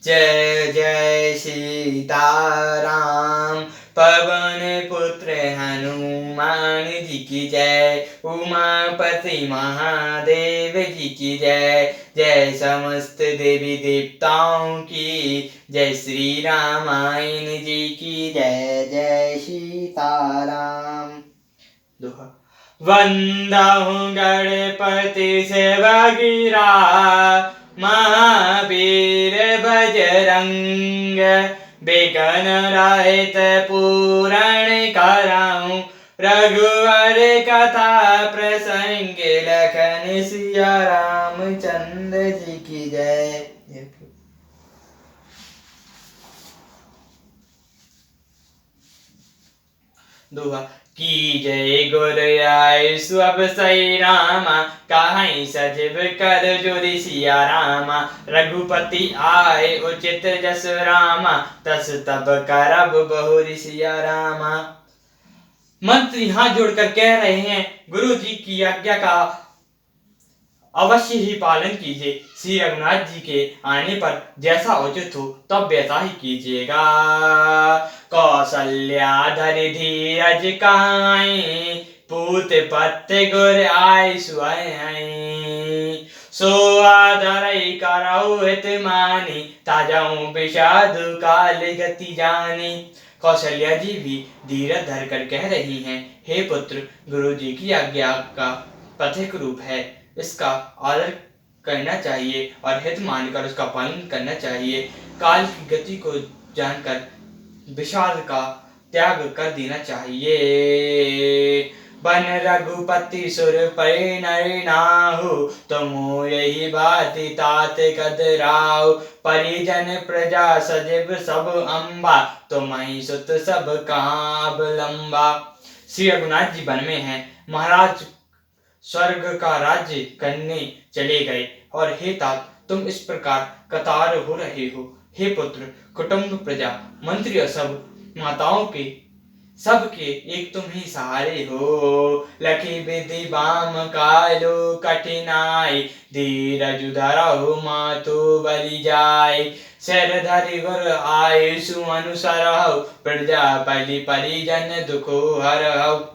जय जय सीताराम। पवन पुत्र हनुमान जी की जय। उमापति महादेव जी की जय। जय समस्त देवी देवताओं की जय। श्री रामायण जी की जय। जय सीताराम। दोहा। वंदहु गणपति सेवगिरा महावीर बजरंग। बिघ्न रहित पूरण कराऊं रघुवर कथा प्रसंग। लखन सिया रामचंद्र जी की जय। दोहा। की जय गुर आय सब सही रामा। कहाई सजीव कर जोरी सिया रामा। रघुपति आए उचित जस रामा। तस तब करब बहुरी सिया रामा। मंत्री हाथ जोड़कर कह रहे हैं, गुरु जी की आज्ञा का अवश्य ही पालन कीजिए। श्री रघुनाथ जी के आने पर जैसा उचित हो तब वैसा ही कीजिएगा। कौशल्या धरि धीरज काई। पूत पत्य गुर आय सुआई। सो आदरई करऊ हित मानी। ताजऊ विषाद काल गति जानी। कौशल्या जी भी धीरज धरकर कह रही हैं, हे पुत्र, गुरु जी की आज्ञा का पथिक रूप है, इसका आदर करना चाहिए और हित मानकर उसका पालन करना चाहिए। काल की गति को जानकर विषाद का त्याग कर देना चाहिए। बन रघुपति सुर पर नर नाहु। तुम यही बात तात कदराओ। परिजन प्रजा सजीव सब अम्बा। तुम्हारी सुत सब कहाँ अवलंबा। श्री रघुनाथ जी वन में हैं। महाराज स्वर्ग का राज्य करने चले गए और हे तात, तुम इस प्रकार कतार हो रहे हो। हे पुत्र, कुटुंब प्रजा मंत्री और सब माताओं के सबके एक तुम ही सहारे हो। लखी विधि बाम कालो कठिनाई। धीरज धरहु मातु बलि जाय। शर धरि गुर आयुषु अनुसरहु। प्रजापति परिजन दुखो हरहु।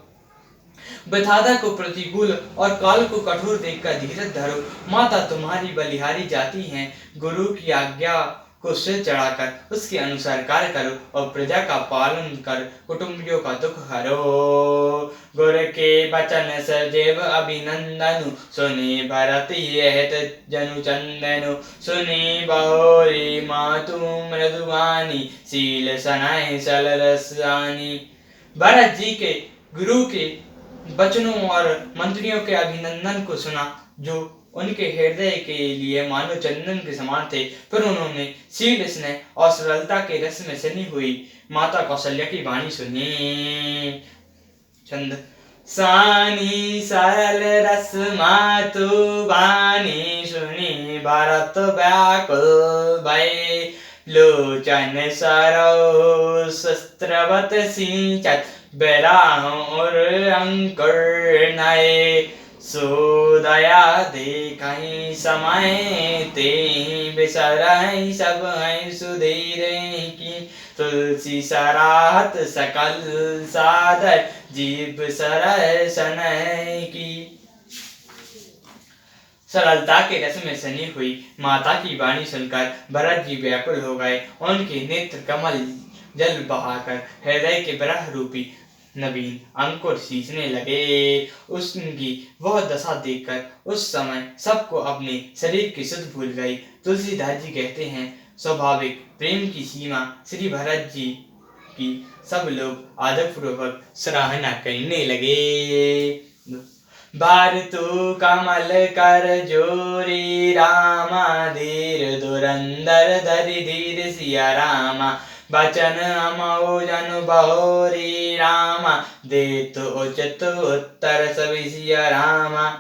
विधाता को प्रतिकूल और काल को कठोर देखकर धीरज धरो। माता तुम्हारी बलिहारी जाती हैं। गुरु की आज्ञा को सिर चढ़ाकर उसके अनुसार कार्य करो और प्रजा का पालन कर कुटुंबियों का दुख हरो। गुर के बचन सजीव अभिनंदनु। सुनी भरत हित जनु चंदनु। सुनी बहुरी मातु मृदुवानी। शील सनाय सल रसानी। भरत जी के गुरु के बचनों और मंत्रियों के अभिनंदन को सुना जो उनके हृदय के लिए मानो चंदन के समान थे। फिर उन्होंने शील स्नेह और सरलता के रस में सनी हुई माता कौशल्या की वाणी सुनी। छंद। सानी सरल रस मातु वाणी। सुनी भरत व्याकुल भय। लोचन सरौ शस्त्रवत सिंचत। बेराहुर अंकुर नये। सुदया देखहि समय ते। बिसरहि सब सुधीर की। तुलसी सराहत सकल सादर। जीव सरय सनय की। सरलता के रस में सनी हुई माता की वाणी सुनकर भरत जी व्याकुल हो गए। उनके नेत्र कमल जल बहाकर हृदय के बरह रूपी नवीन अंकुर सींचने लगे। उसकी वह दशा देखकर उस समय सबको अपने शरीर की सुध भूल गई। तुलसीदास जी कहते हैं, स्वाभाविक प्रेम की सीमा श्री भरत जी की सब लोग आदरपूर्वक सराहना करने लगे। बार तू कमल कर जोरी रामा। धीर धुरंधर धरि धीर सिया रामा। बचन अमो जनु बहुरी रामा। देत उचित उत्तर सभी सिया रामा।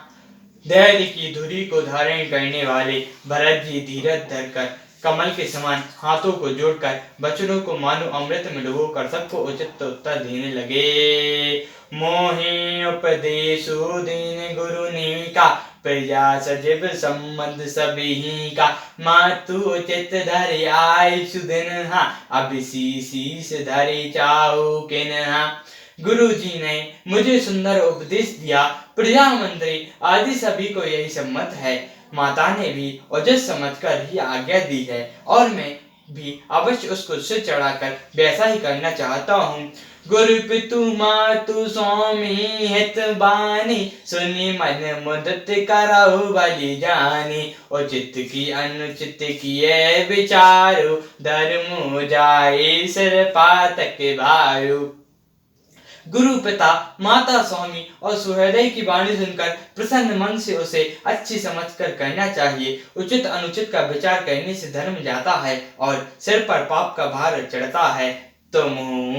धैर्य की धुरी को धारण करने वाले भरत जी धीरज धरकर कमल के समान हाथों को जोड़कर बचनों को मानो अमृत में डुबोकर सबको उचित उत्तर देने लगे। मोहि उपदेशु दीन गुरु निका। प्रजा सजीव संबंध सभी का, मातु चित धरि आय सुदिन, अब शीश धरि चाहु किन। गुरु जी ने मुझे सुंदर उपदेश दिया, प्रजा मंत्री आदि सभी को यही सम्मत है। माता ने भी उचित समझकर ही आज्ञा दी है और मैं भी अवश्य उसको सिर चढ़ाकर वैसा ही करना चाहता हूँ। गुरु पितु मातु स्वामी हित बानी, सुनी मन मुदित करहु बलि जानी। उचित की अनुचित किए विचारु, धर्म जाए सिर पातक भारू। गुरु पिता माता स्वामी और सुहृदय की वाणी सुनकर प्रसन्न मन से उसे अच्छी समझकर करना चाहिए। उचित अनुचित का विचार करने से धर्म जाता है और सिर पर पाप का भार चढ़ता है। तुम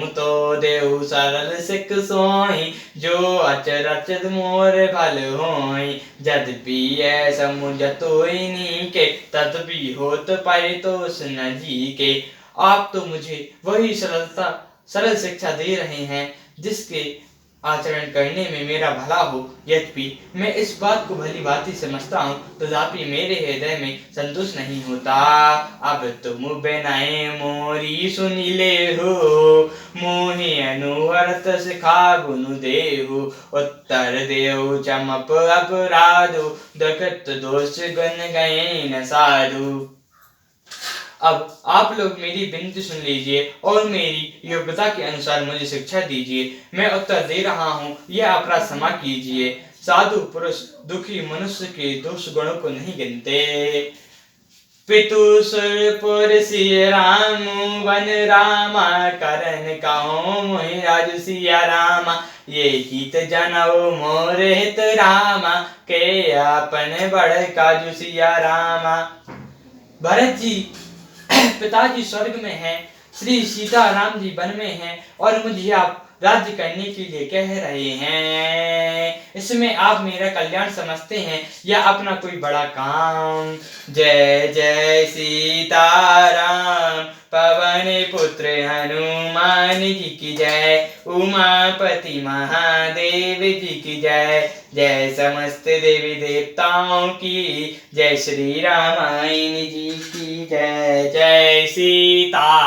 तो देहु सरल सिख सोई, जो अचरज मोर भल होई। यद्यपि ऐसा मुझ तोई नीके, तद्भी होत परितोष न जी के। आप तो मुझे वही सरल शिक्षा दे रहे हैं जिसके आचरण करने में मेरा भला हो। यद्यपि मैं इस बात को भली भांति समझता हूँ, तथापि मेरे हृदय में संतोष नहीं होता। अब तुम बिनय मोरी सुनि लेहु, मोहि अनुहरत सिखा गुनु देहु। उत्तर देहु चमप अपराधु, दकृत दोष गुन गए न साधु। अब आप लोग मेरी विनती सुन लीजिए और मेरी योग्यता के अनुसार मुझे शिक्षा दीजिए। मैं उत्तर दे रहा हूँ, यह अपराध क्षमा कीजिए। साधु पुरुष दुखी मनुष्य के दोष गुणों को नहीं गिनते। पितु सुरपुर सिय राम, वन रामा करन कहूँ मोहि राजु सिया रामा। ये हित जनऊ मोर हित रामा, के आपन बड़ काजू सिया रामा। भरत जी पिताजी स्वर्ग में हैं, श्री सीताराम जी वन में हैं और मुझे आप राज्य करने के लिए कह रहे हैं। इसमें आप मेरा कल्याण समझते हैं या अपना कोई बड़ा काम। जय जय सीताराम, पवन पुत्र हनुमान जी की जय। उमापति महादेव जी की जय। जय समस्त देवी देवताओं की जय। श्री रामायण जी की जय। जय सीताराम।